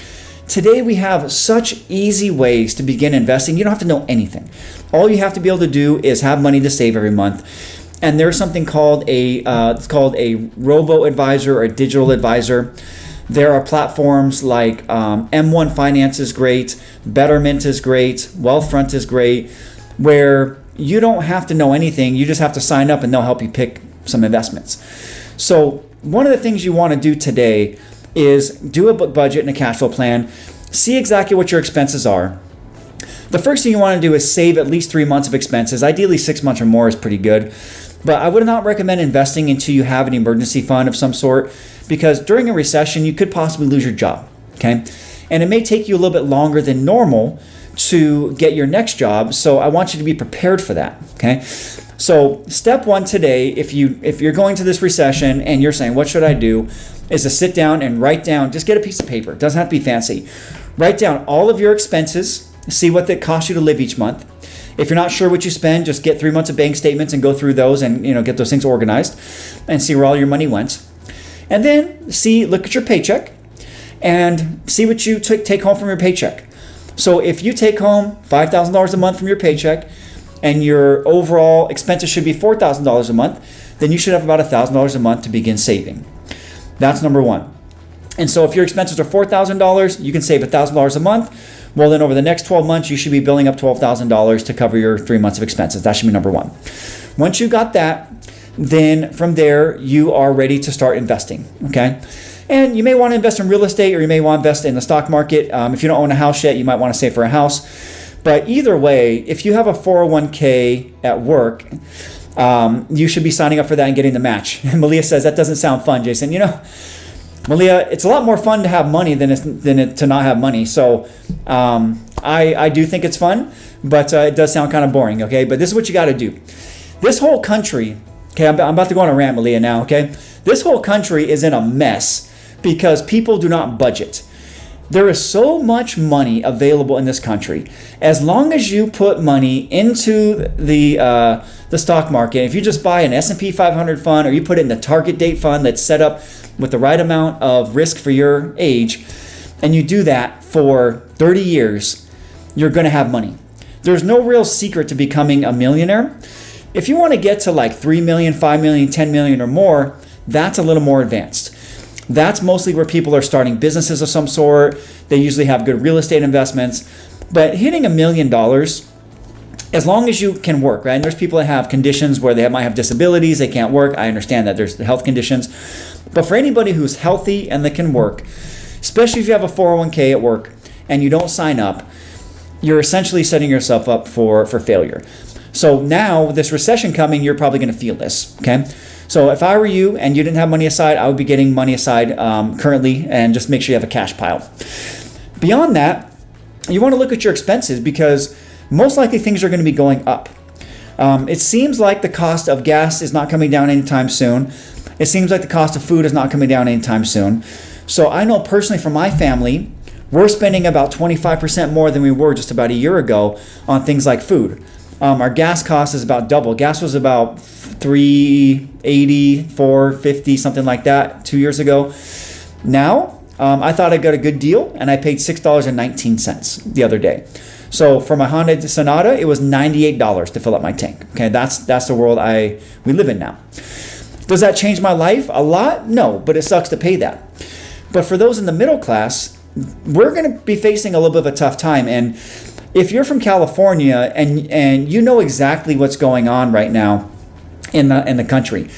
today we have such easy ways to begin investing. You don't have to know anything. All you have to be able to do is have money to save every month. And there's something called it's called a robo-advisor or a digital advisor. There are platforms like M1 Finance is great, Betterment is great, Wealthfront is great, where you don't have to know anything. You just have to sign up and they'll help you pick some investments. So one of the things you want to do today is do a book budget and a cash flow plan. See exactly what your expenses are. The first thing you want to do is save at least 3 months of expenses. Ideally 6 months or more is pretty good. But I would not recommend investing until you have an emergency fund of some sort, because during a recession, you could possibly lose your job, okay? And it may take you a little bit longer than normal to get your next job, so I want you to be prepared for that, okay? So step 1 today, if you're going to this recession and you're saying, what should I do, is to sit down and write down, just get a piece of paper. It doesn't have to be fancy. Write down all of your expenses, see what it costs you to live each month. If you're not sure what you spend, just get 3 months of bank statements and go through those and get those things organized and see where all your money went. And then look at your paycheck and see what you take home from your paycheck. So if you take home $5,000 a month from your paycheck and your overall expenses should be $4,000 a month, then you should have about $1,000 a month to begin saving. That's number one. And so if your expenses are $4,000, you can save $1,000 a month. Well, then over the next 12 months, you should be building up $12,000 to cover your 3 months of expenses. That should be number one. Once you got that, then from there, you are ready to start investing, okay? And you may want to invest in real estate, or you may want to invest in the stock market. If you don't own a house yet, you might want to save for a house. But either way, if you have a 401k at work, you should be signing up for that and getting the match. And Malia says, that doesn't sound fun, Jason. You know, Malia, it's a lot more fun to have money than to not have money. So I do think it's fun, but it does sound kind of boring, okay? But this is what you got to do. This whole country, okay, I'm about to go on a rant, Malia, now, okay? This whole country is in a mess because people do not budget. There is so much money available in this country. As long as you put money into the stock market, if you just buy an S&P 500 fund, or you put it in the target date fund that's set up with the right amount of risk for your age, and you do that for 30 years, you're going to have money. There's no real secret to becoming a millionaire. If you want to get to like 3 million, 5 million, 10 million or more, that's a little more advanced. That's mostly where people are starting businesses of some sort. They usually have good real estate investments. But hitting $1 million, as long as you can work, right? And there's people that have conditions where they might have disabilities, they can't work. I understand that there's the health conditions. But for anybody who's healthy and that can work, especially if you have a 401k at work and you don't sign up, you're essentially setting yourself up for failure. So now with this recession coming, you're probably going to feel this, okay? So if I were you and you didn't have money aside, I would be getting money aside currently, and just make sure you have a cash pile. Beyond that, you want to look at your expenses, because most likely things are going to be going up. It seems like the cost of gas is not coming down anytime soon. It seems like the cost of food is not coming down anytime soon. So I know personally from my family, we're spending about 25% more than we were just about a year ago on things like food. Our gas cost is about double. Gas was about $3.80, $4.50, something like that 2 years ago. Now, I thought I got a good deal, and I paid $6.19 the other day. So for my Honda Sonata, it was $98 to fill up my tank. Okay, that's the world we live in now. Does that change my life a lot? No, but it sucks to pay that. But for those in the middle class, we're going to be facing a little bit of a tough time. And if you're from California and you know exactly what's going on right now in the country,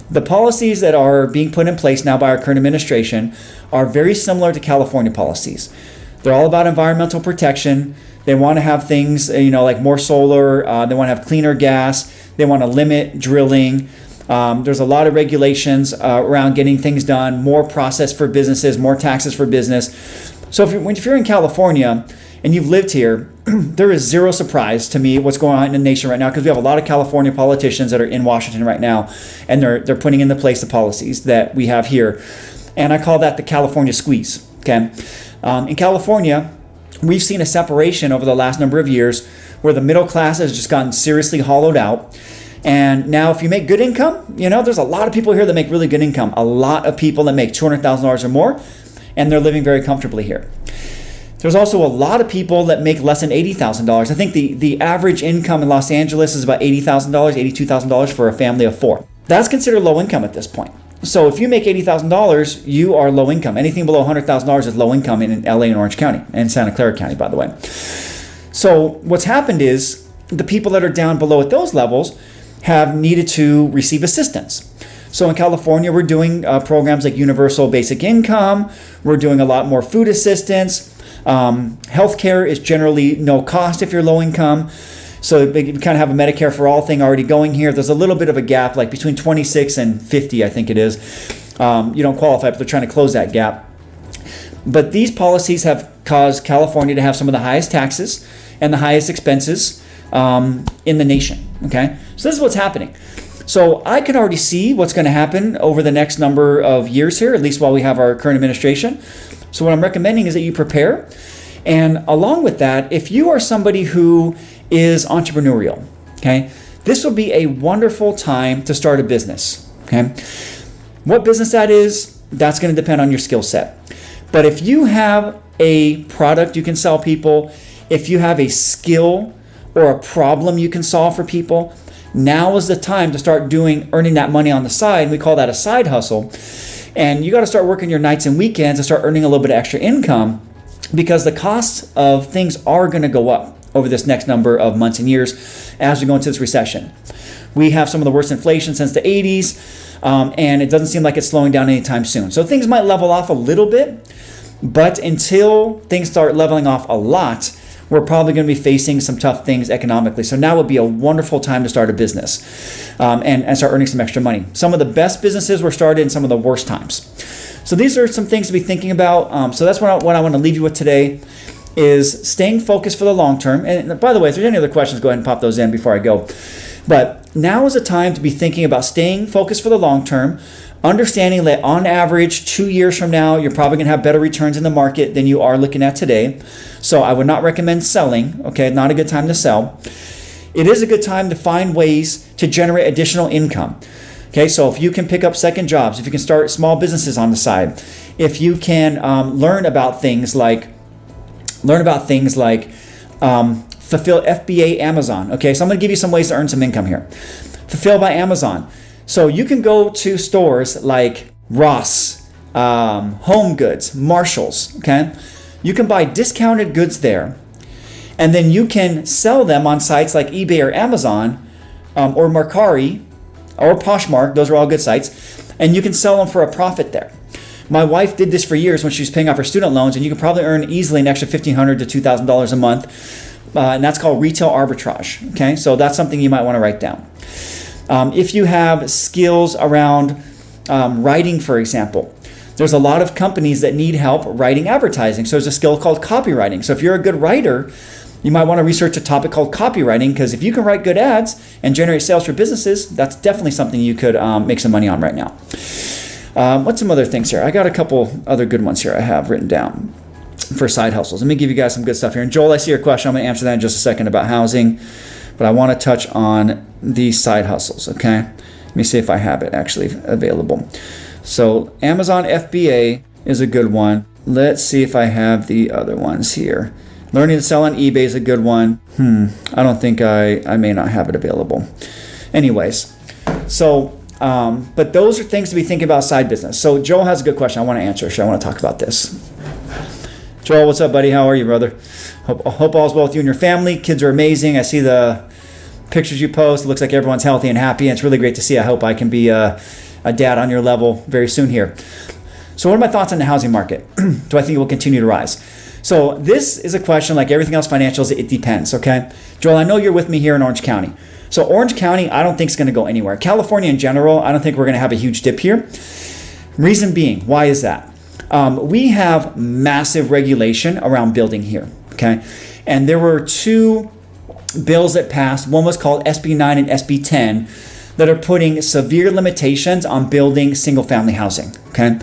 the policies that are being put in place now by our current administration are very similar to California policies. They're all about environmental protection. They want to have things, like more solar. They want to have cleaner gas. They want to limit drilling. There's a lot of regulations around getting things done, more process for businesses, more taxes for business. So if you're in California and you've lived here, there is zero surprise to me what's going on in the nation right now, because we have a lot of California politicians that are in Washington right now, and they're putting into place the policies that we have here. And I call that the California squeeze, okay? In California, we've seen a separation over the last number of years where the middle class has just gotten seriously hollowed out. And now if you make good income, there's a lot of people here that make really good income, a lot of people that make $200,000 or more, and they're living very comfortably here. There's also a lot of people that make less than $80,000. I think the average income in Los Angeles is about $80,000, $82,000 for a family of four. That's considered low income at this point. So if you make $80,000, you are low income. Anything below $100,000 is low income in LA and Orange County, and Santa Clara County, by the way. So what's happened is the people that are down below at those levels have needed to receive assistance. So in California, we're doing programs like universal basic income. We're doing a lot more food assistance. Healthcare is generally no cost if you're low income. So they kind of have a Medicare for all thing already going here. There's a little bit of a gap, like between 26 and 50, I think it is. You don't qualify, but they're trying to close that gap. But these policies have caused California to have some of the highest taxes and the highest expenses in the nation. Okay, so this is what's happening. So I can already see what's going to happen over the next number of years here, at least while we have our current administration. So what I'm recommending is that you prepare. And along with that, if you are somebody who is entrepreneurial, okay, this will be a wonderful time to start a business. Okay, what business that is, that's going to depend on your skill set. But if you have a product you can sell people, if you have a skill or a problem you can solve for people, now is the time to start earning that money on the side. We call that a side hustle. And you got to start working your nights and weekends and start earning a little bit of extra income, because the costs of things are going to go up over this next number of months and years as we go into this recession. We have some of the worst inflation since the 80s, and it doesn't seem like it's slowing down anytime soon. So things might level off a little bit, but until things start leveling off a lot, we're probably going to be facing some tough things economically. So now would be a wonderful time to start a business and start earning some extra money. Some of the best businesses were started in some of the worst times. So these are some things to be thinking about. So that's what I want to leave you with today, is staying focused for the long term. And by the way, if there's any other questions, go ahead and pop those in before I go. But now is a time to be thinking about staying focused for the long term, understanding that on average, 2 years from now, you're probably going to have better returns in the market than you are looking at today. So I would not recommend selling, okay? Not a good time to sell. It is a good time to find ways to generate additional income. Okay, so if you can pick up second jobs, if you can start small businesses on the side, if you can learn about things like Fulfill FBA Amazon. Okay, so I'm going to give you some ways to earn some income here. Fulfill by Amazon. So you can go to stores like Ross, Home Goods, Marshalls. Okay, you can buy discounted goods there, and then you can sell them on sites like eBay or Amazon or Mercari or Poshmark. Those are all good sites, and you can sell them for a profit there. My wife did this for years when she was paying off her student loans, and you can probably earn easily an extra $1,500 to $2,000 a month, and that's called retail arbitrage. Okay, so that's something you might want to write down. If you have skills around writing, for example, there's a lot of companies that need help writing advertising. So there's a skill called copywriting. So if you're a good writer, you might want to research a topic called copywriting, because if you can write good ads and generate sales for businesses, that's definitely something you could make some money on right now. What's some other things here? I got a couple other good ones here I have written down for side hustles. Let me give you guys some good stuff here. And Joel, I see your question. I'm going to answer that in just a second about housing, but I want to touch on these side hustles, okay? Let me see if I have it actually available. So Amazon FBA is a good one. Let's see if I have the other ones here. Learning to sell on eBay is a good one. I don't think I may not have it available. Anyways, so but those are things to be thinking about side business. So Joel has a good question I want to answer, so I want to talk about this. Joel, what's up, buddy? How are you, brother? Hope all's well with you and your family. Kids are amazing. I see the pictures you post. It looks like everyone's healthy and happy, and it's really great to see. I hope I can be a dad on your level very soon here. So what are my thoughts on the housing market? Do I think it will continue to rise? So this is a question like everything else financials, it depends, okay? Joel, I know you're with me here in Orange County. So Orange County, I don't think is going to go anywhere. California in general, I don't think we're going to have a huge dip here. Reason being, why is that? We have massive regulation around building here, okay? And there were two bills that passed. One was called SB 9 and SB 10 that are putting severe limitations on building single-family housing, okay?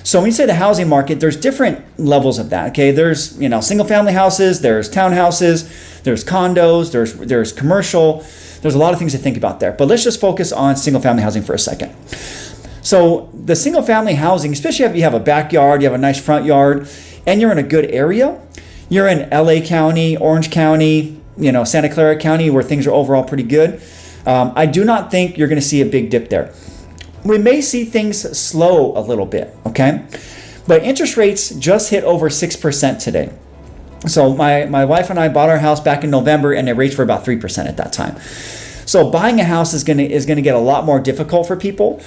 So when you say the housing market, there's different levels of that, okay? There's, single-family houses, there's townhouses, there's condos, there's commercial. There's a lot of things to think about there. But let's just focus on single-family housing for a second. So the single-family housing, especially if you have a backyard, you have a nice front yard, and you're in a good area, you're in LA County, Orange County, Santa Clara County, where things are overall pretty good. I do not think you're going to see a big dip there. We may see things slow a little bit, okay? But interest rates just hit over 6% today. So my wife and I bought our house back in November, and the rates were about 3% at that time. So buying a house is going to get a lot more difficult for people,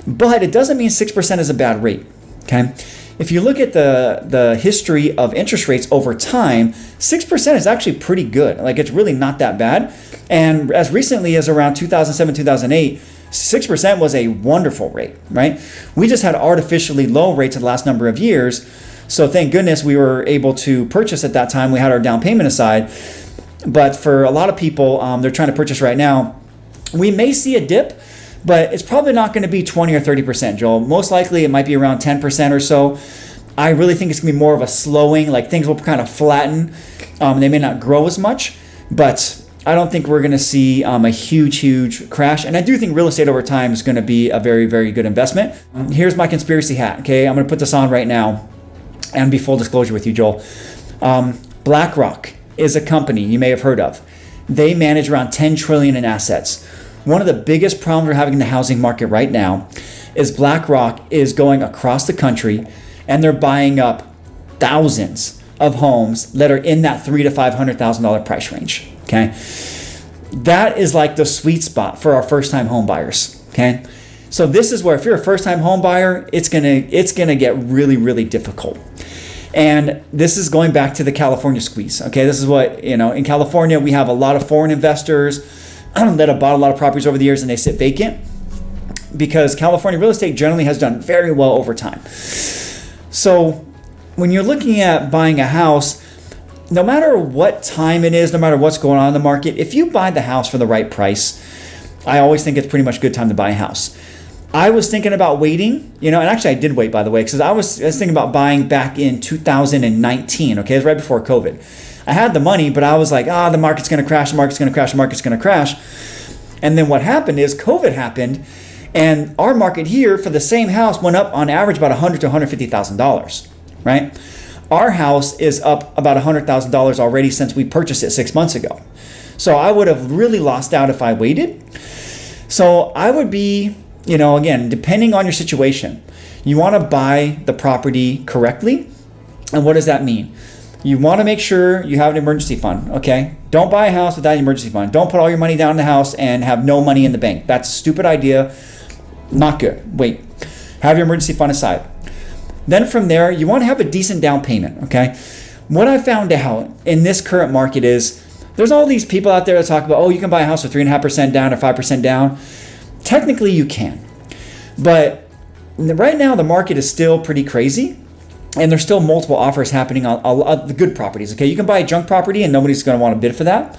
but it doesn't mean 6% is a bad rate, okay? If you look at the history of interest rates over time, 6% is actually pretty good. Like, it's really not that bad. And as recently as around 2007, 2008, 6% was a wonderful rate, right? We just had artificially low rates in the last number of years. So thank goodness we were able to purchase at that time. We had our down payment aside. But for a lot of people, they're trying to purchase right now. We may see a dip, but it's probably not going to be 20 or 30%, Joel. Most likely it might be around 10% or so. I really think it's going to be more of a slowing, like things will kind of flatten. They may not grow as much, but I don't think we're going to see a huge crash. And I do think real estate over time is going to be a very, very good investment. Here's my conspiracy hat, okay? I'm going to put this on right now and be full disclosure with you, Joel. BlackRock is a company you may have heard of. They manage around 10 trillion in assets. One of the biggest problems we're having in the housing market right now is BlackRock is going across the country and they're buying up thousands of homes that are in that $300,000 to $500,000 price range. Okay, that is like the sweet spot for our first-time home buyers. Okay, so this is where if you're a first-time home buyer, it's gonna get really, really difficult. And this is going back to the California squeeze. Okay, this is what, in California, we have a lot of foreign investors that have bought a lot of properties over the years and they sit vacant because California real estate generally has done very well over time. So when you're looking at buying a house, no matter what time it is, no matter what's going on in the market, if you buy the house for the right price, I always think it's pretty much a good time to buy a house. I was thinking about waiting, and actually I did wait, by the way, because I was thinking about buying back in 2019, okay? It was right before COVID. I had the money, but I was like, the market's going to crash, the market's going to crash, the market's going to crash. And then what happened is COVID happened, and our market here for the same house went up on average about $100,000 to $150,000, right? Our house is up about $100,000 already since we purchased it 6 months ago. So I would have really lost out if I waited. So I would be, again, depending on your situation, you want to buy the property correctly. And what does that mean? You want to make sure you have an emergency fund, okay? Don't buy a house without an emergency fund. Don't put all your money down in the house and have no money in the bank. That's a stupid idea. Not good. Wait. Have your emergency fund aside. Then from there, you want to have a decent down payment, okay? What I found out in this current market is there's all these people out there that talk about, you can buy a house with 3.5% down or 5% down. Technically, you can. But right now, the market is still pretty crazy. And there's still multiple offers happening on the good properties, okay? You can buy a junk property and nobody's going to want to bid for that.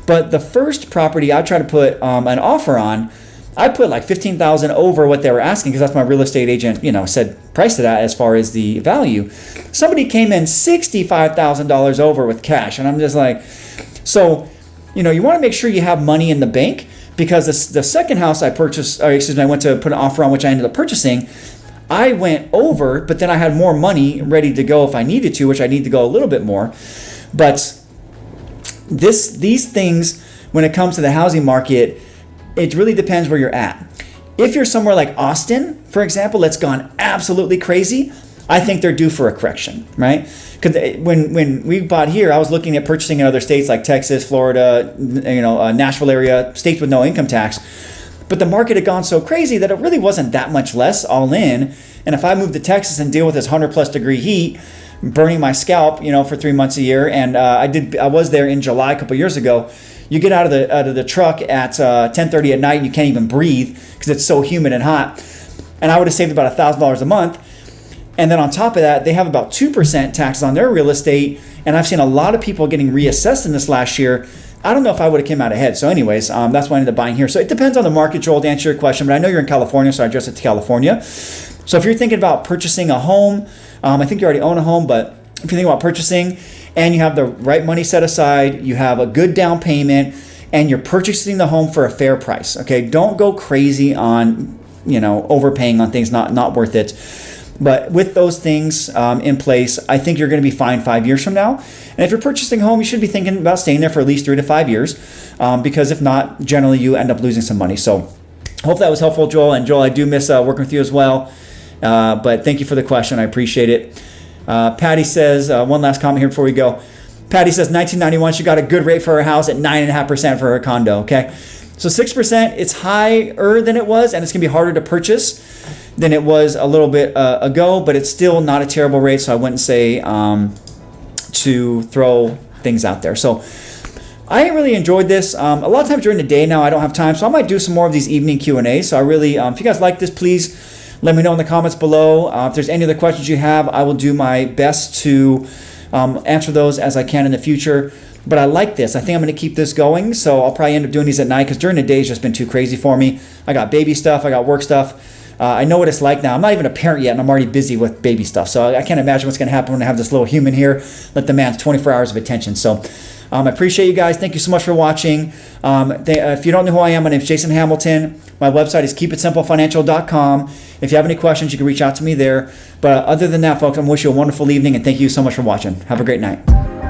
But the first property I tried to put an offer on, I put like $15,000 over what they were asking because that's my real estate agent, said price to that as far as the value. Somebody came in $65,000 over with cash. And I'm just like, so, you want to make sure you have money in the bank because the second house I purchased, I went to put an offer on, which I ended up purchasing. I went over, but then I had more money ready to go if I needed to, which I need to go a little bit more. But these things, when it comes to the housing market, it really depends where you're at. If you're somewhere like Austin, for example, that's gone absolutely crazy, I think they're due for a correction, right? Because when we bought here, I was looking at purchasing in other states like Texas, Florida, Nashville area, states with no income tax. But the market had gone so crazy that it really wasn't that much less all in. And if I moved to Texas and deal with this 100+ degree heat, burning my scalp, for 3 months a year, and I was there in July a couple years ago. You get out of the truck at 10:30 at night and you can't even breathe because it's so humid and hot. And I would have saved about $1,000 a month. And then on top of that, they have about 2% taxes on their real estate. And I've seen a lot of people getting reassessed in this last year. I don't know if I would have came out ahead. So anyways, that's why I ended up buying here. So it depends on the market, Joel, to answer your question. But I know you're in California, so I addressed it to California. So if you're thinking about purchasing a home, I think you already own a home, but if you're thinking about purchasing and you have the right money set aside, you have a good down payment, and you're purchasing the home for a fair price, okay? Don't go crazy on, overpaying on things not worth it. But with those things in place, I think you're going to be fine 5 years from now. And if you're purchasing a home, you should be thinking about staying there for at least 3 to 5 years, because if not, generally you end up losing some money. So hope that was helpful, Joel. And Joel, I do miss working with you as well. But thank you for the question. I appreciate it. Patty says, one last comment here before we go. Patty says, 1991, she got a good rate for her house at 9.5% for her condo, okay? So 6%, it's higher than it was, and it's going to be harder to purchase than it was a little bit ago, but it's still not a terrible rate, so I wouldn't say to throw things out there. So I really enjoyed this. A lot of times during the day now, I don't have time, so I might do some more of these evening Q&As. So I really, if you guys like this, please let me know in the comments below. If there's any other questions you have, I will do my best to answer those as I can in the future. But I like this. I think I'm going to keep this going. So I'll probably end up doing these at night because during the day it's just been too crazy for me. I got baby stuff. I got work stuff. I know what it's like now. I'm not even a parent yet and I'm already busy with baby stuff. So I can't imagine what's going to happen when I have this little human here. Let the man's 24 hours of attention. So I appreciate you guys. Thank you so much for watching. If you don't know who I am, my name is Jason Hamilton. My website is keepitsimplefinancial.com. If you have any questions, you can reach out to me there. But other than that, folks, I'm wishing you a wonderful evening and thank you so much for watching. Have a great night.